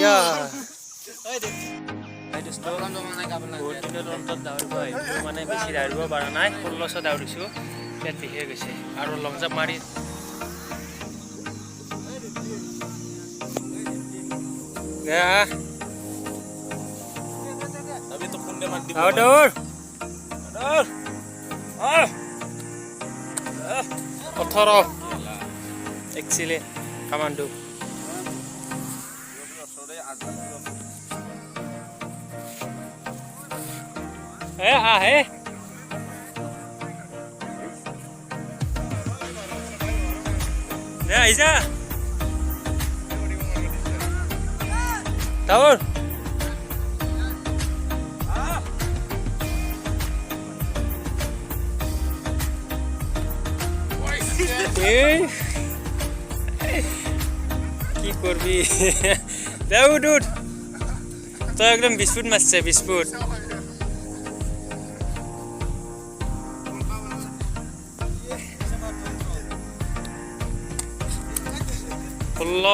ইয়া বহুত দিনৰ অন্তত দাউৰিব আহিলোঁ মানে বেছি দাউৰিব পৰা নাই 1600 দাউৰিছোঁ পেট বিষে গৈছে আৰু লং জাম্প মাৰি দৌৰ 18 এক্সিলেন্ট কামান্ডো আহে আহিছা দৌৰ কি কৰবি দাউদ তো একদম বিস্কুট মাৰছে বিস্কুট ষোল্ল